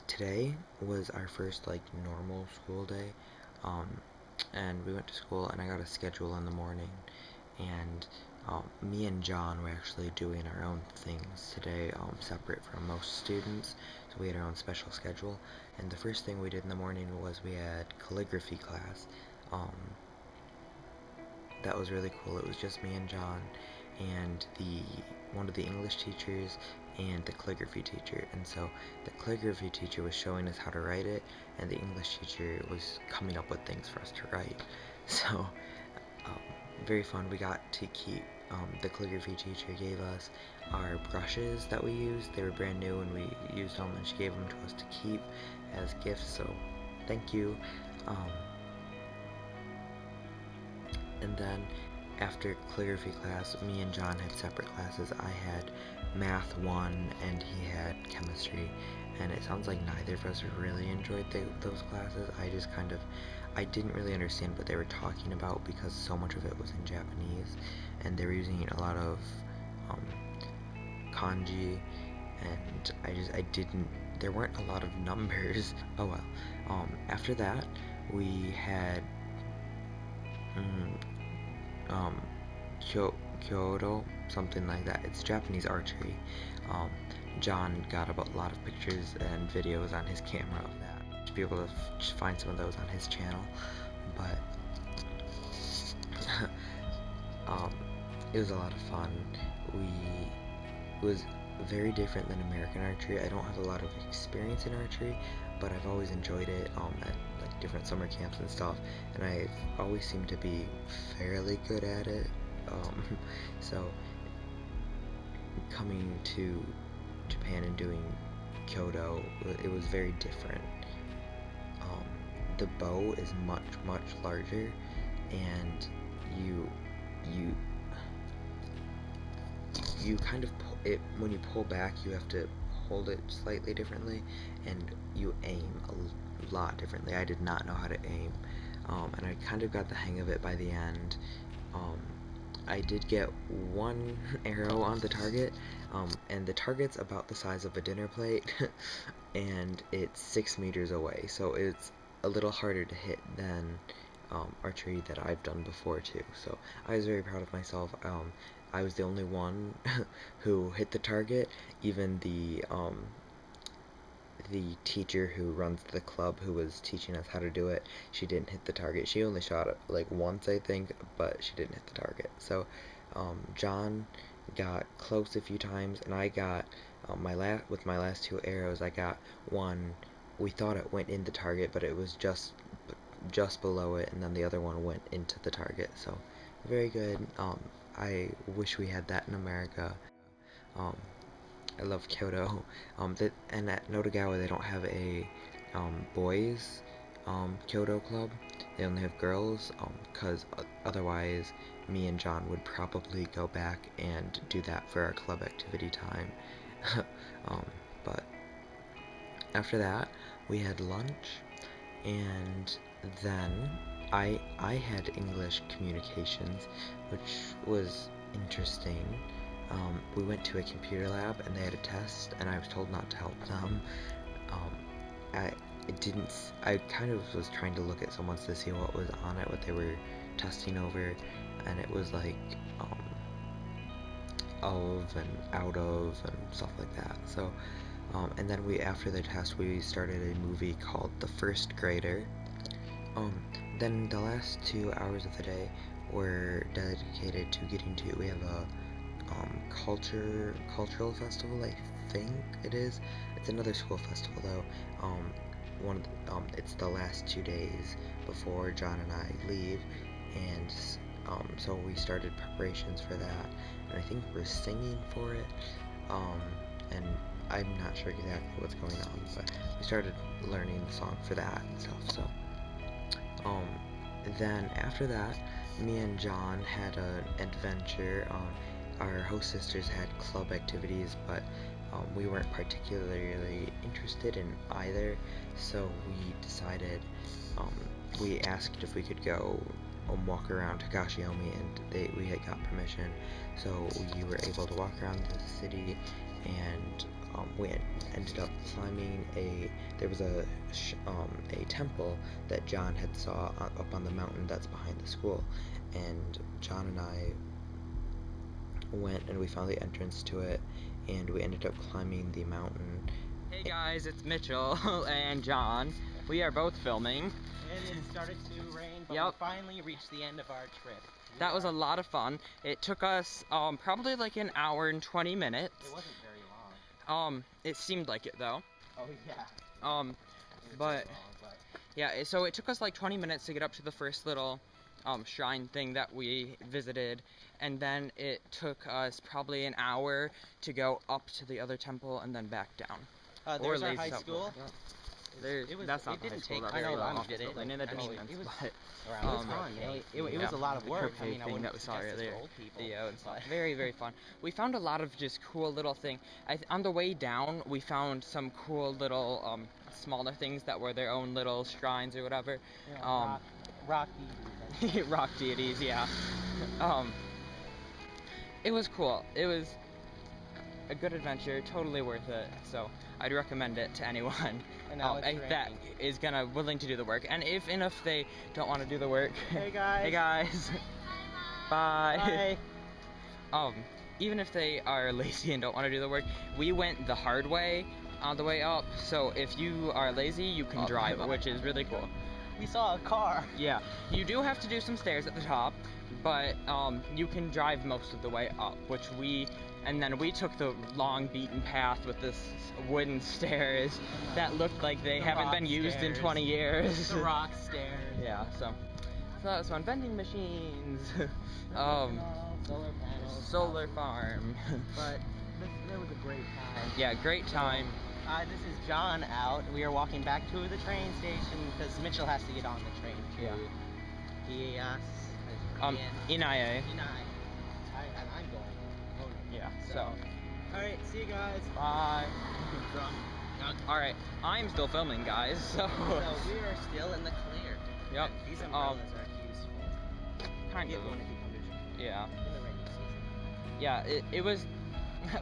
Today was our first like normal school day, um, and we went to school and I got a schedule in the morning, and me and John were actually doing our own things today, separate from most students, so we had our own special schedule. And the first thing we did in the morning was we had calligraphy class. Um, that was really cool. It was just me and John and the one of the English teachers and the calligraphy teacher. And so the calligraphy teacher was showing us how to write it, and the English teacher was coming up with things for us to write. So um, very fun. We got to keep, the calligraphy teacher gave us our brushes that we used. They were brand new and we used them, and she gave them to us to keep as gifts, so thank you. Um, and then after calligraphy class, me and John had separate classes. I had math 1 and he had chemistry, and it sounds like neither of us really enjoyed those classes. I didn't really understand what they were talking about because so much of it was in Japanese, and they were using a lot of um, kanji, and I didn't, there weren't a lot of numbers. Oh well. After that, we had mm, um, Kyudo, something like that. It's Japanese archery. Um, John got a lot of pictures and videos on his camera of that. To be able to find some of those on his channel, but um, it was a lot of fun. It was very different than American archery. I don't have a lot of experience in archery, but I've always enjoyed it at like different summer camps and stuff, and I've always seemed to be fairly good at it. Um, so coming to Japan and doing Kyudo, it was very different. Um, the bow is much larger, and you you you kind of pull it when you pull back. You have to hold it slightly differently, and you aim a lot differently. I did not know how to aim, and I kind of got the hang of it by the end. Um, I did get one arrow on the target, and the target's about the size of a dinner plate, and it's 6 meters away, so it's a little harder to hit than archery that I've done before too. So I was very proud of myself. I was the only one who hit the target. Even the teacher who runs the club, who was teaching us how to do it, she didn't hit the target. She only shot it like once, I think, but she didn't hit the target. So John got close a few times, and I got with my last two arrows. I got one. We thought it went in the target, but it was just below it, and then the other one went into the target. So very good. I wish we had that in America. Um, I love Kyudo. And at Notogawa they don't have a boys Kyudo club. They only have girls, because otherwise me and John would probably go back and do that for our club activity time. um, but after that we had lunch, and then I had English communications, which was interesting. We went to a computer lab and they had a test, and I was told not to help them. Um, I I kind of was trying to look at someone's to see what was on it, what they were testing over, and it was like of and out of and stuff like that. So, and then after the test, we started a movie called The First Grader. Um, then the last 2 hours of the day were dedicated to getting to. We have a cultural festival, I think it is. It's another school festival though. It's the last 2 days before John and I leave, and so we started preparations for that, and I think we're singing for it. And I'm not sure exactly what's going on, but we started learning the song for that and stuff. So um, then after that, me and John had an adventure. Our host sisters had club activities, but we weren't particularly interested in either, so we decided, we asked if we could go walk around Takashiomi, and we had got permission, so we were able to walk around the city and we ended up climbing there was a temple that John had saw up on the mountain that's behind the school, and John and I went and we found the entrance to it, and we ended up climbing the mountain. Hey guys, it's Mitchell and John. We are both filming. And it started to rain, but we finally reached the end of our trip. That was a lot of fun. It took us probably like an hour and 20 minutes. It wasn't very long. It seemed like it though. Oh yeah. But yeah, so it took us like 20 minutes to get up to the first little shrine thing that we visited, and then it took us probably an hour to go up to the other temple and then back down. There's our high school. That's not the high school. I know, I did it. And it was fun. It was a lot of work. I mean, I that we saw earlier. Yeah, it's very, very fun. We found a lot of just cool little things. On the way down, we found some cool little smaller things that were their own little shrines or whatever. Yeah, rock deities. Rock deities, yeah. It was cool. It was a good adventure, totally worth it. So I'd recommend it to anyone that is willing to do the work. And if they don't want to do the work, hey guys. Hey guys. Bye. Even if they are lazy and don't want to do the work, we went the hard way on the way up. So if you are lazy, you can drive, which is really cool. We saw a car. Yeah, you do have to do some stairs at the top, but you can drive most of the way up, and then we took the long beaten path with this wooden stairs that looked like they haven't been used in 20 years. The rock stairs. Yeah, so that was fun. Vending machines. Solar panels. Solar farm. But it was a great time. Yeah, great time. This is John out. We are walking back to the train station because Mitchell has to get on the train to Inaye. And I'm going. Yeah, so. Alright, see you guys. Bye. Alright, I'm still filming, guys, so. So we are still in the clear. Yep. These umbrellas are useful. Kind of. One if you come to Japan. Yeah. In the rainy season. Yeah, it was.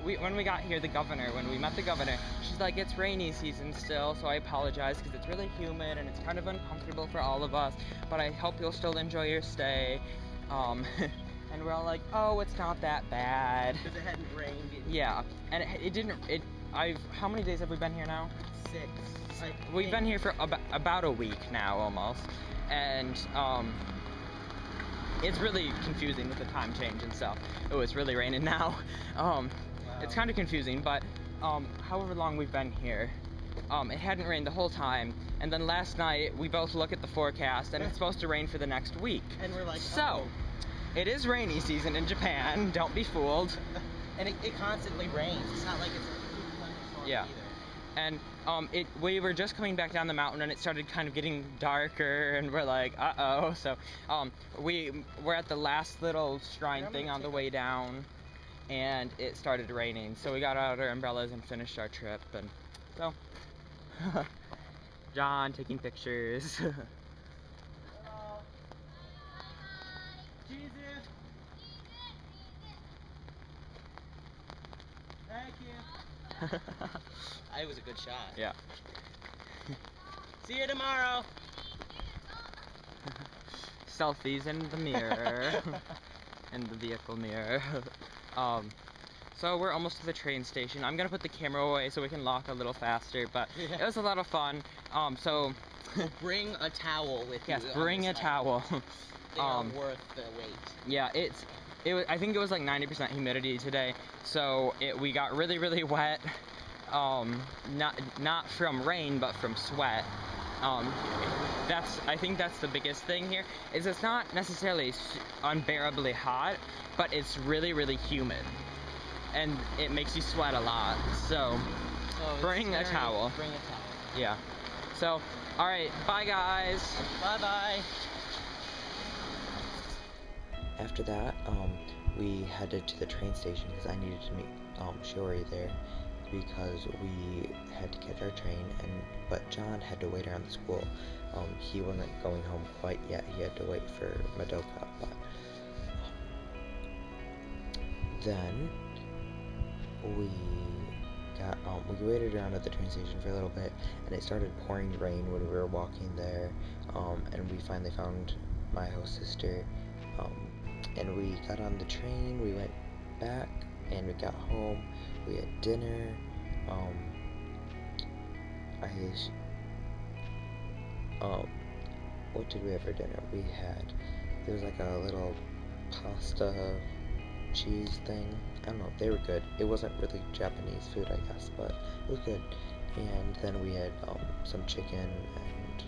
When we got here, when we met the governor, she's like, it's rainy season still, so I apologize because it's really humid and it's kind of uncomfortable for all of us, but I hope you'll still enjoy your stay. And we're all like, oh, it's not that bad. Because it hadn't rained. Yeah, and it didn't. How many days have we been here now? 6. We've been here for about a week now, almost, and it's really confusing with the time change and stuff. Oh, it's really raining now. It's kind of confusing, but however long we've been here, it hadn't rained the whole time, and then last night we both look at the forecast and it's supposed to rain for the next week. And we're like, so, it is rainy season in Japan, don't be fooled. And it constantly rains, it's not like it's a thunderstorm either. And we were just coming back down the mountain and it started kind of getting darker and we're like, uh-oh. So we're at the last little shrine thing on the way down and it started raining. So we got out our umbrellas and finished our trip, and so John taking pictures. Hello. Jesus. Thank you. It was a good shot. Yeah. See you tomorrow. Selfies in the mirror. In the vehicle mirror. So we're almost to the train station. I'm gonna put the camera away so we can lock a little faster, but it was a lot of fun. So bring a towel with you. Yes, bring a towel. They are worth the wait. Yeah, I think it was like 90% humidity today, so we got really, really wet. Not from rain, but from sweat. I think that's the biggest thing here, is it's not necessarily unbearably hot, but it's really, really humid. And it makes you sweat a lot, so bring a towel. Bring a towel. Yeah. So, alright, bye guys. Bye-bye. After that, we headed to the train station because I needed to meet Shiori there because we had to catch our train, but John had to wait around the school. He wasn't going home quite yet. He had to wait for Madoka, but then we we waited around at the train station for a little bit, and it started pouring rain when we were walking there, and we finally found my host sister, and we got on the train, we went back, and we got home, we had dinner, what did we have for dinner? There was like a little pasta cheese thing. I don't know, they were good. It wasn't really Japanese food, I guess, but it was good. And then we had some chicken and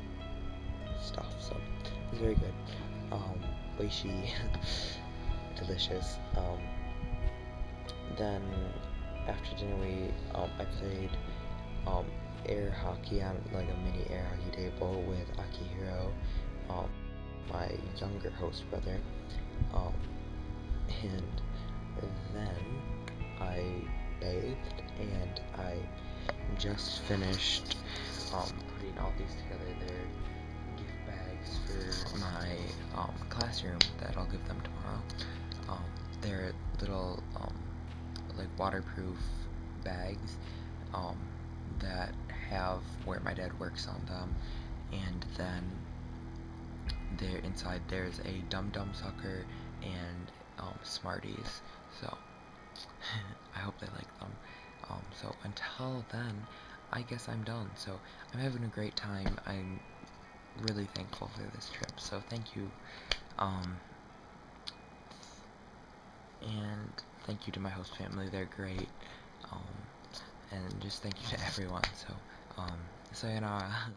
stuff, so it was very good. Oishi, delicious. Then after dinner I played air hockey on like a mini air hockey table with Akihiro, my younger host brother, and then I bathed, and I just finished putting all these together. They're gift bags for my classroom that I'll give them tomorrow. They're little like waterproof bags that have where my dad works on them, and then inside there's a Dum Dum sucker and Smarties, so I hope they like them. So until then, I guess I'm done. So I'm having a great time. I'm really thankful for this trip, so thank you. And thank you to my host family, they're great. And just thank you to everyone. So sayonara.